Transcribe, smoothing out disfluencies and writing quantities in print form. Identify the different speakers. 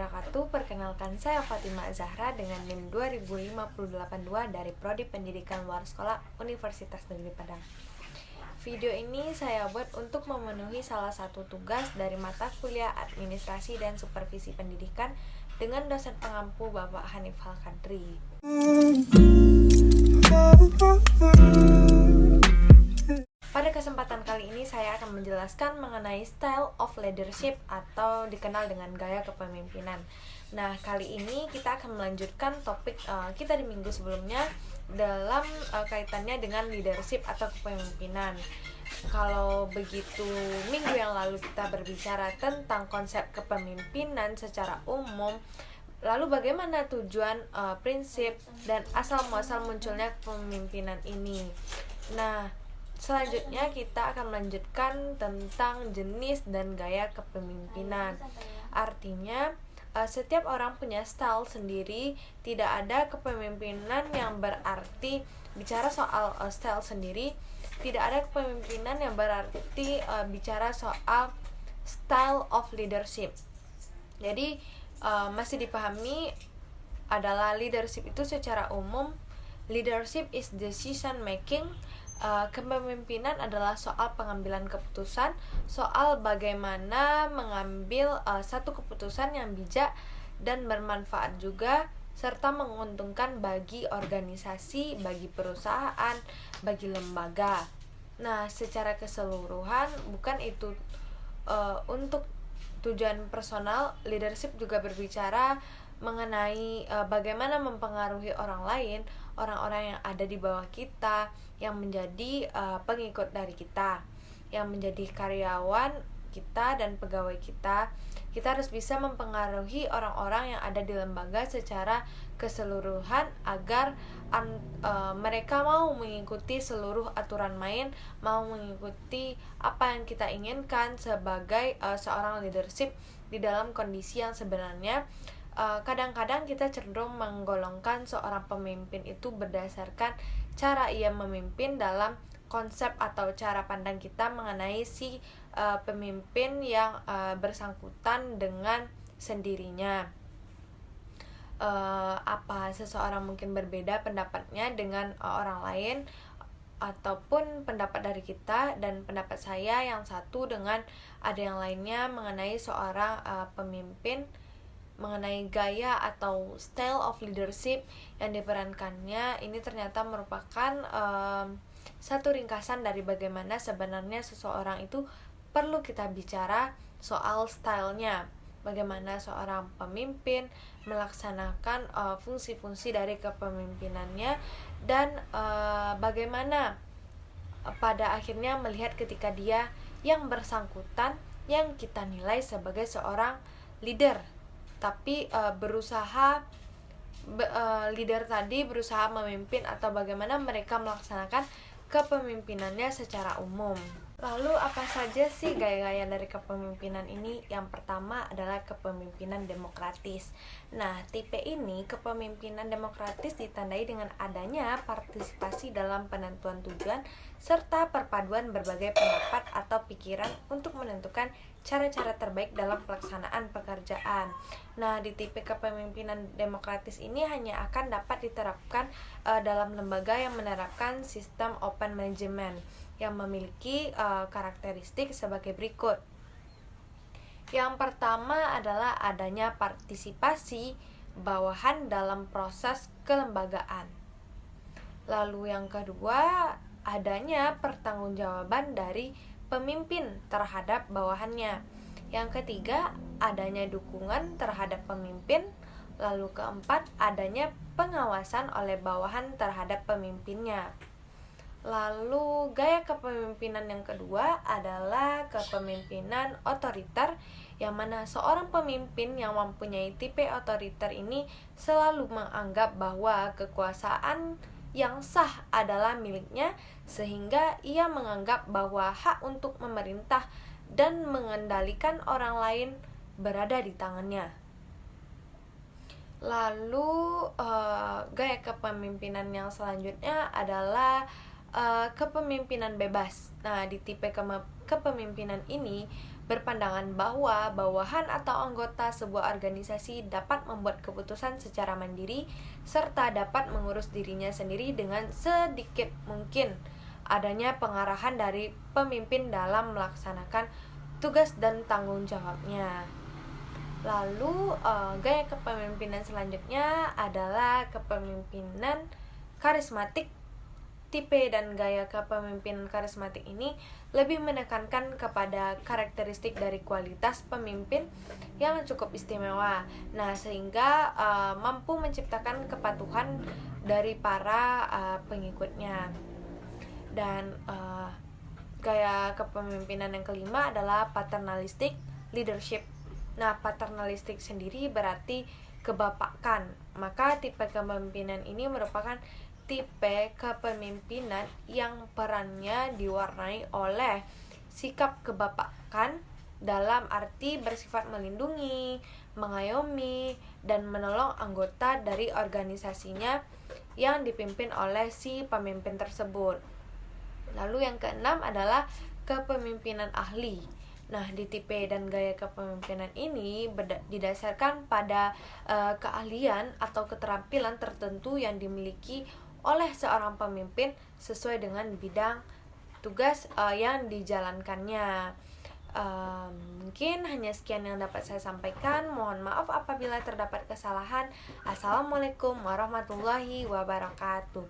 Speaker 1: wabarakatuh. Perkenalkan, saya Fatima Zahra dengan NIM 20582 dari Prodi Pendidikan Luar Sekolah Universitas Negeri Padang. Video ini saya buat untuk memenuhi salah satu tugas dari mata kuliah Administrasi dan Supervisi Pendidikan dengan dosen pengampu Bapak Hanif Al-Kadri. Pada kesempatan kali ini saya akan menjelaskan mengenai style of leadership atau dikenal dengan gaya kepemimpinan. Nah, kali ini kita akan melanjutkan topik kita di minggu sebelumnya dalam kaitannya dengan leadership atau kepemimpinan. Kalau begitu, minggu yang lalu kita berbicara tentang konsep kepemimpinan secara umum. Lalu bagaimana tujuan, prinsip, dan asal-muasal munculnya kepemimpinan ini. Nah, selanjutnya kita akan melanjutkan tentang jenis dan gaya kepemimpinan. Artinya, setiap orang punya style sendiri. Tidak ada kepemimpinan yang berarti bicara soal style sendiri. Tidak ada kepemimpinan yang berarti bicara soal style of leadership. Jadi masih dipahami adalah leadership itu secara umum. Leadership is decision making. Kepemimpinan adalah soal pengambilan keputusan, soal bagaimana mengambil satu keputusan yang bijak dan bermanfaat juga, serta menguntungkan bagi organisasi, bagi perusahaan, bagi lembaga. Nah, secara keseluruhan bukan itu untuk tujuan personal. Leadership juga berbicara mengenai bagaimana mempengaruhi orang lain, orang-orang yang ada di bawah kita, yang menjadi pengikut dari kita, yang menjadi karyawan kita dan pegawai kita. Kita harus bisa mempengaruhi orang-orang yang ada di lembaga secara keseluruhan agar mereka mau mengikuti seluruh aturan main, mau mengikuti apa yang kita inginkan sebagai seorang leadership di dalam kondisi yang sebenarnya. Kadang-kadang kita cenderung menggolongkan seorang pemimpin itu berdasarkan cara ia memimpin dalam konsep atau cara pandang kita mengenai si pemimpin yang bersangkutan dengan sendirinya. Apa seseorang mungkin berbeda pendapatnya dengan orang lain, ataupun pendapat dari kita dan pendapat saya yang satu dengan ada yang lainnya mengenai seorang pemimpin, mengenai gaya atau style of leadership yang diperankannya. Ini ternyata merupakan satu ringkasan dari bagaimana sebenarnya seseorang itu perlu kita bicara soal stylenya, bagaimana seorang pemimpin melaksanakan fungsi-fungsi dari kepemimpinannya, dan bagaimana pada akhirnya melihat ketika dia yang bersangkutan yang kita nilai sebagai seorang leader, tapi leader tadi berusaha memimpin atau bagaimana mereka melaksanakan kepemimpinannya secara umum. Lalu apa saja sih gaya-gaya dari kepemimpinan ini? Yang pertama adalah kepemimpinan demokratis. Nah, tipe ini kepemimpinan demokratis ditandai dengan adanya partisipasi dalam penentuan tujuan serta perpaduan berbagai pendapat atau pikiran untuk menentukan cara-cara terbaik dalam pelaksanaan pekerjaan. Nah, di tipe kepemimpinan demokratis ini hanya akan dapat diterapkan dalam lembaga yang menerapkan sistem open management yang memiliki karakteristik sebagai berikut. Yang pertama adalah adanya partisipasi bawahan dalam proses kelembagaan. Lalu yang kedua, adanya pertanggungjawaban dari pemimpin terhadap bawahannya. Yang ketiga, adanya dukungan terhadap pemimpin. Lalu keempat, adanya pengawasan oleh bawahan terhadap pemimpinnya. Lalu gaya kepemimpinan yang kedua adalah kepemimpinan otoriter, yang mana seorang pemimpin yang mempunyai tipe otoriter ini selalu menganggap bahwa kekuasaan yang sah adalah miliknya, sehingga ia menganggap bahwa hak untuk memerintah dan mengendalikan orang lain berada di tangannya. Lalu gaya kepemimpinan yang selanjutnya adalah kepemimpinan bebas. Nah, di tipe kepemimpinan ini berpandangan bahwa bawahan atau anggota sebuah organisasi dapat membuat keputusan secara mandiri serta dapat mengurus dirinya sendiri dengan sedikit mungkin adanya pengarahan dari pemimpin dalam melaksanakan tugas dan tanggung jawabnya. Lalu gaya kepemimpinan selanjutnya adalah kepemimpinan karismatik. Tipe dan gaya kepemimpinan karismatik ini lebih menekankan kepada karakteristik dari kualitas pemimpin yang cukup istimewa. Nah, sehingga mampu menciptakan kepatuhan dari para pengikutnya. Dan gaya kepemimpinan yang kelima adalah paternalistic leadership. Nah, paternalistik sendiri berarti kebapakan. Maka tipe kepemimpinan ini merupakan tipe kepemimpinan yang perannya diwarnai oleh sikap kebapakan dalam arti bersifat melindungi, mengayomi, dan menolong anggota dari organisasinya yang dipimpin oleh si pemimpin tersebut. Lalu yang keenam adalah kepemimpinan ahli. Nah, di tipe dan gaya kepemimpinan ini didasarkan pada keahlian atau keterampilan tertentu yang dimiliki oleh seorang pemimpin sesuai dengan bidang tugas yang dijalankannya. Mungkin hanya sekian yang dapat saya sampaikan. Mohon maaf apabila terdapat kesalahan. Assalamualaikum warahmatullahi wabarakatuh.